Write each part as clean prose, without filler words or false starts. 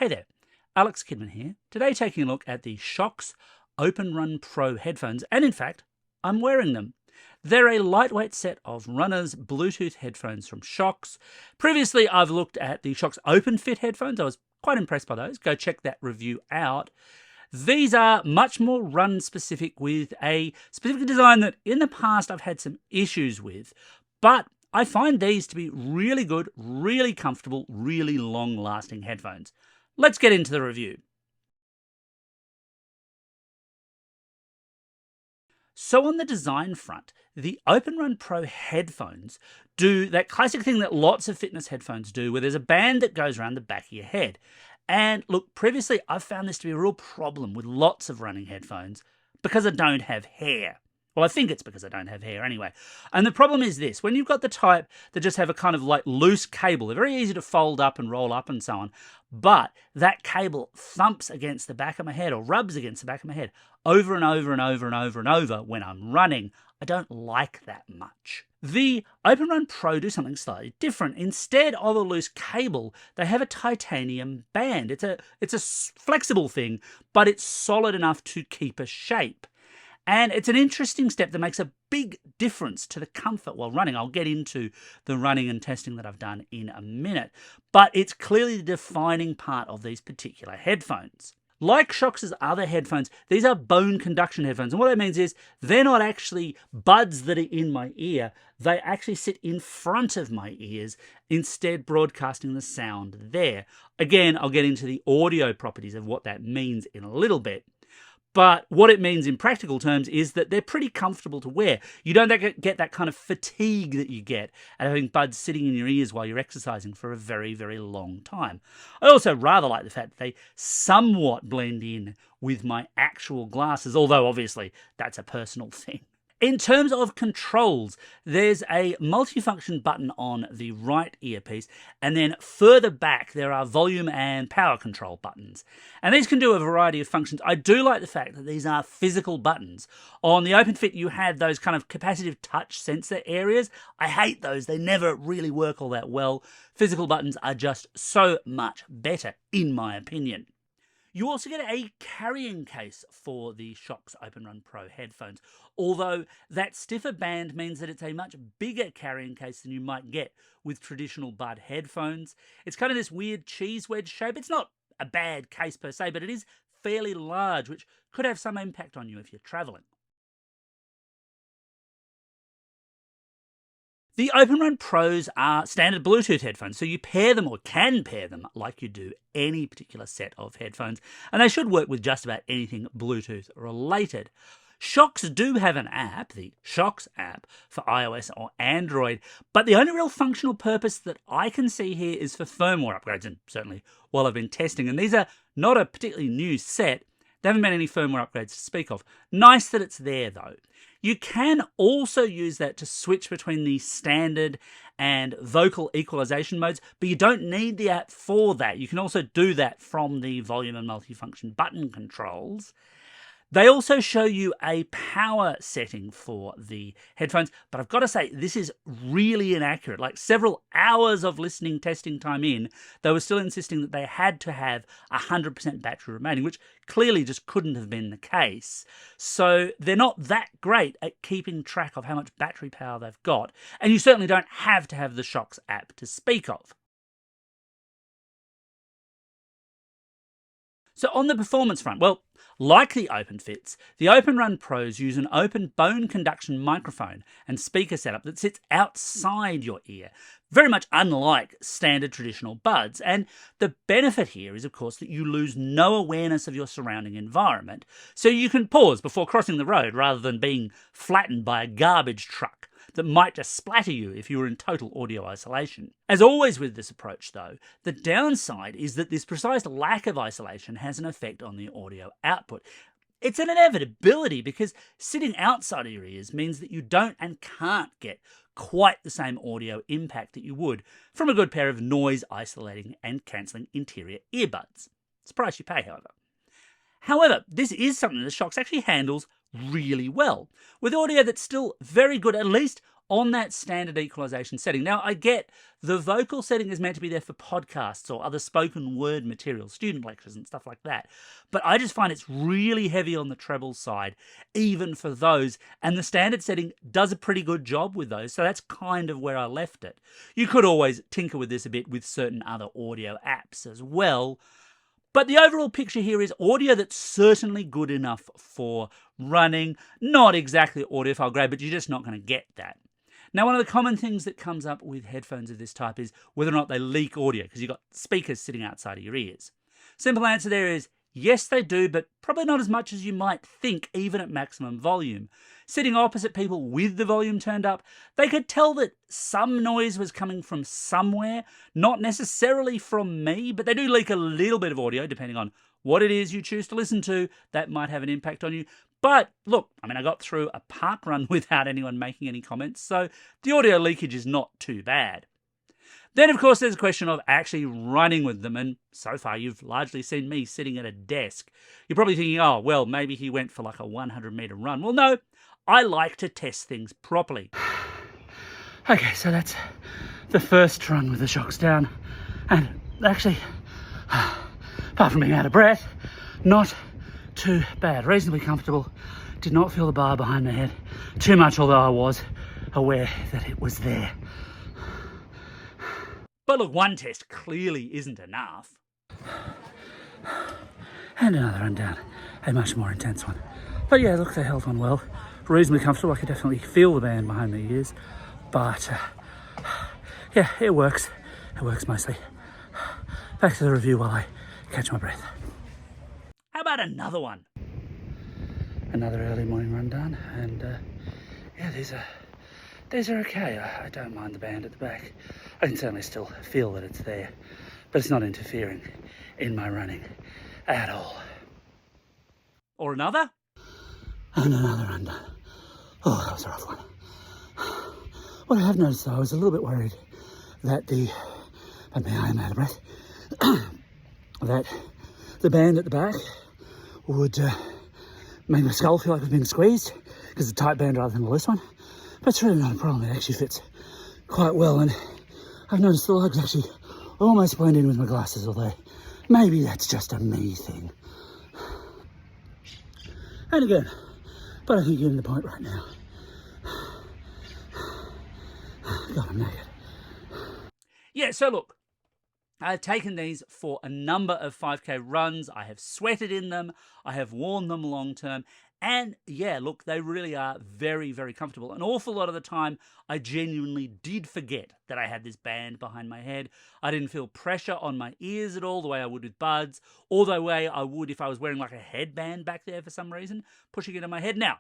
Hey there, Alex Kidman here, today taking a look at the Shokz OpenRun Pro headphones, and in fact, I'm wearing them. They're a lightweight set of runners Bluetooth headphones from Shokz. Previously, I've looked at the Shokz OpenFit headphones. I was quite impressed by those. Go check that review out. These are much more run specific with a specific design that in the past I've had some issues with, but I find these to be really good, really comfortable, really long-lasting headphones. Let's get into the review. So on the design front, the OpenRun Pro headphones do that classic thing that lots of fitness headphones do, where there's a band that goes around the back of your head. And look, previously I've found this to be a real problem with lots of running headphones because I don't have hair. Well, I think it's because I don't have hair anyway. And the problem is this: when you've got the type that just have a kind of like loose cable, they're very easy to fold up and roll up and so on, but that cable thumps against the back of my head or rubs against the back of my head over and over and over and over and over when I'm running. I don't like that much. The OpenRun Pro do something slightly different. Instead of a loose cable, they have a titanium band. It's a flexible thing, but it's solid enough to keep a shape. And it's an interesting step that makes a big difference to the comfort while running. I'll get into the running and testing that I've done in a minute, but it's clearly the defining part of these particular headphones. Like Shokz's other headphones, these are bone conduction headphones. And what that means is they're not actually buds that are in my ear. They actually sit in front of my ears, instead broadcasting the sound there. Again, I'll get into the audio properties of what that means in a little bit. But what it means in practical terms is that they're pretty comfortable to wear. You don't get that kind of fatigue that you get at having buds sitting in your ears while you're exercising for a very, very long time. I also rather like the fact that they somewhat blend in with my actual glasses, although obviously that's a personal thing. In terms of controls, there's a multifunction button on the right earpiece, and then further back there are volume and power control buttons. And these can do a variety of functions. I do like the fact that these are physical buttons. On the OpenFit, you had those kind of capacitive touch sensor areas. I hate those. They never really work all that well. Physical buttons are just so much better, in my opinion. You also get a carrying case for the Shokz OpenRun Pro headphones, although that stiffer band means that it's a much bigger carrying case than you might get with traditional bud headphones. It's kind of this weird cheese wedge shape. It's not a bad case per se, but it is fairly large, which could have some impact on you if you're traveling. The OpenRun Pros are standard Bluetooth headphones, so you pair them or can pair them like you do any particular set of headphones, and they should work with just about anything Bluetooth related. Shokz do have an app, the Shokz app, for iOS or Android, but the only real functional purpose that I can see here is for firmware upgrades, and certainly while I've been testing, and these are not a particularly new set. There haven't been any firmware upgrades to speak of. Nice that it's there though. You can also use that to switch between the standard and vocal equalization modes, but you don't need the app for that. You can also do that from the volume and multifunction button controls. They also show you a power setting for the headphones, but I've got to say, this is really inaccurate. Like several hours of listening, testing time in, they were still insisting that they had to have 100% battery remaining, which clearly just couldn't have been the case. So they're not that great at keeping track of how much battery power they've got, and you certainly don't have to have the Shokz app to speak of. So on the performance front, well, like the OpenFits, the OpenRun Pros use an open bone conduction microphone and speaker setup that sits outside your ear, very much unlike standard traditional buds. And the benefit here is, of course, that you lose no awareness of your surrounding environment, so you can pause before crossing the road rather than being flattened by a garbage truck that might just splatter you if you were in total audio isolation. As always with this approach though, the downside is that this precise lack of isolation has an effect on the audio output. It's an inevitability because sitting outside of your ears means that you don't and can't get quite the same audio impact that you would from a good pair of noise isolating and cancelling interior earbuds. It's the price you pay, however. However, this is something that Shokz actually handles really well, with audio that's still very good, at least on that standard equalization setting. Now, I get the vocal setting is meant to be there for podcasts or other spoken word material, student lectures and stuff like that. But I just find it's really heavy on the treble side, even for those. And the standard setting does a pretty good job with those. So that's kind of where I left it. You could always tinker with this a bit with certain other audio apps as well. But the overall picture here is audio that's certainly good enough for running. Not exactly audiophile grade, but you're just not going to get that. Now, one of the common things that comes up with headphones of this type is whether or not they leak audio, because you've got speakers sitting outside of your ears. Simple answer there is yes, they do, but probably not as much as you might think, even at maximum volume. Sitting opposite people with the volume turned up, they could tell that some noise was coming from somewhere, not necessarily from me, but they do leak a little bit of audio, depending on what it is you choose to listen to. That might have an impact on you. But look, I got through a park run without anyone making any comments, so the audio leakage is not too bad. Then, of course, there's a question of actually running with them, and so far you've largely seen me sitting at a desk. You're probably thinking, oh, well, maybe he went for like a 100-meter run. Well, no, I like to test things properly. Okay, so that's the first run with the Shokz down, and actually, apart from being out of breath, not too bad. Reasonably comfortable. Did not feel the bar behind my head too much, although I was aware that it was there. But look, one test clearly isn't enough. And another run down, a much more intense one. But yeah, look, they held on well. Reasonably comfortable. I could definitely feel the band behind my ears. But yeah, it works. It works mostly. Back to the review while I catch my breath. How about another one? Another early morning run done, and yeah, these are okay. I don't mind the band at the back. I can certainly still feel that it's there, but it's not interfering in my running at all. Or another? And another run done. Oh, that was a rough one. What I have noticed though, I was a little bit worried that I am out of breath, that the band at the back would make my skull feel like it's being squeezed, because it's a tight band rather than a loose one. But it's really not a problem. It actually fits quite well, and I've noticed the lugs actually almost blend in with my glasses, although maybe that's just a me thing. And again, but I think you're getting the point right now. God, I'm naked. Yeah, so look, I've taken these for a number of 5K runs. I have sweated in them. I have worn them long term. And yeah, look, they really are very, very comfortable. An awful lot of the time, I genuinely did forget that I had this band behind my head. I didn't feel pressure on my ears at all, the way I would with buds, or the way I would if I was wearing like a headband back there for some reason, pushing it on my head. Now,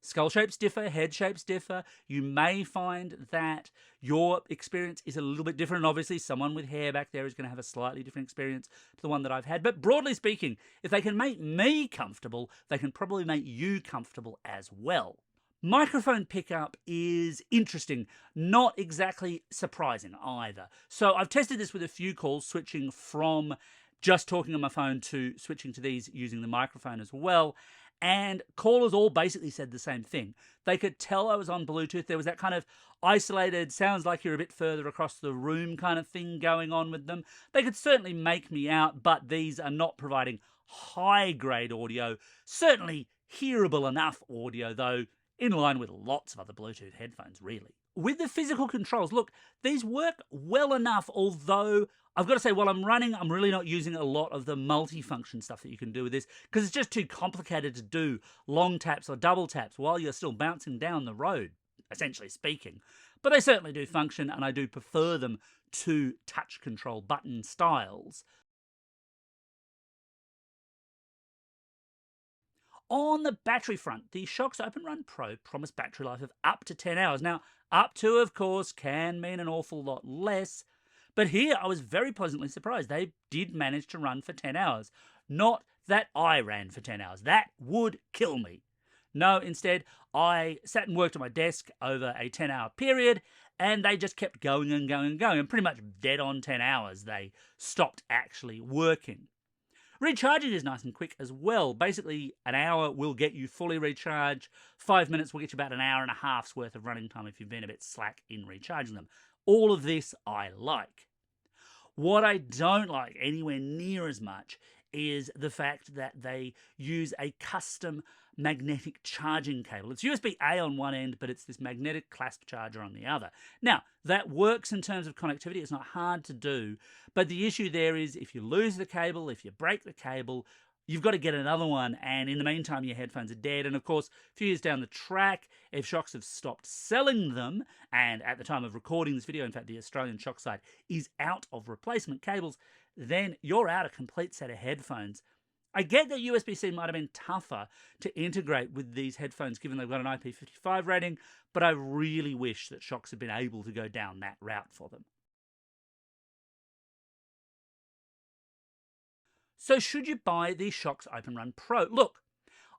skull shapes differ, head shapes differ. You may find that your experience is a little bit different. Obviously, someone with hair back there is going to have a slightly different experience to the one that I've had. But broadly speaking, if they can make me comfortable, they can probably make you comfortable as well. Microphone pickup is interesting, not exactly surprising either. So I've tested this with a few calls, switching from just talking on my phone to switching to these using the microphone as well. And callers all basically said the same thing. They could tell I was on Bluetooth. There was that kind of isolated, sounds like you're a bit further across the room kind of thing going on with them. They could certainly make me out, but these are not providing high-grade audio. Certainly hearable enough audio, though, in line with lots of other Bluetooth headphones, really. With the physical controls, look, these work well enough, although I've got to say, while I'm running, I'm really not using a lot of the multi-function stuff that you can do with this, because it's just too complicated to do long taps or double taps while you're still bouncing down the road, essentially speaking. But they certainly do function, and I do prefer them to touch control button styles. On the battery front, the Shokz OpenRun Pro promised battery life of up to 10 hours. Now, up to, of course, can mean an awful lot less. But here, I was very pleasantly surprised. They did manage to run for 10 hours. Not that I ran for 10 hours. That would kill me. No, instead, I sat and worked on my desk over a 10-hour period, and they just kept going and going and going. And pretty much dead on 10 hours, they stopped actually working. Recharging is nice and quick as well. Basically, an hour will get you fully recharged. 5 minutes will get you about an hour and a half's worth of running time if you've been a bit slack in recharging them. All of this I like. What I don't like anywhere near as much is the fact that they use a custom magnetic charging cable. It's USB-A on one end, but it's this magnetic clasp charger on the other. Now, that works in terms of connectivity. It's not hard to do, but the issue there is if you lose the cable, if you break the cable, you've got to get another one, and in the meantime, your headphones are dead. And of course, a few years down the track, if Shokz have stopped selling them, and at the time of recording this video, in fact, the Australian Shokz site is out of replacement cables, then you're out a complete set of headphones. I get that USB-C might have been tougher to integrate with these headphones, given they've got an IP55 rating, but I really wish that Shokz had been able to go down that route for them. So should you buy the Shokz OpenRun Pro? Look,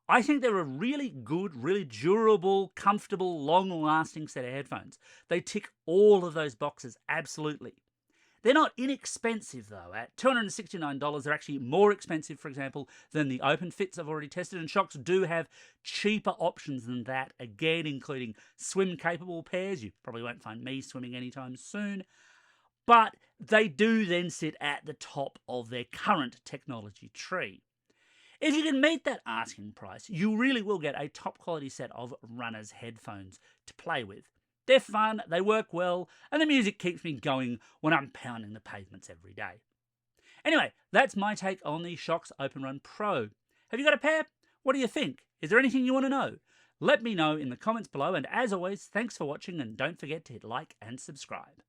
I think they're a really good, really durable, comfortable, long-lasting set of headphones. They tick all of those boxes, absolutely. They're not inexpensive, though. At $269, they're actually more expensive, for example, than the OpenFits I've already tested, and Shokz do have cheaper options than that, again, including swim-capable pairs. You probably won't find me swimming anytime soon. But they do then sit at the top of their current technology tree. If you can meet that asking price, you really will get a top quality set of runner's headphones to play with. They're fun, they work well, and the music keeps me going when I'm pounding the pavements every day. Anyway, that's my take on the Shokz OpenRun Pro. Have you got a pair? What do you think? Is there anything you want to know? Let me know in the comments below, and as always, thanks for watching, and don't forget to hit like and subscribe.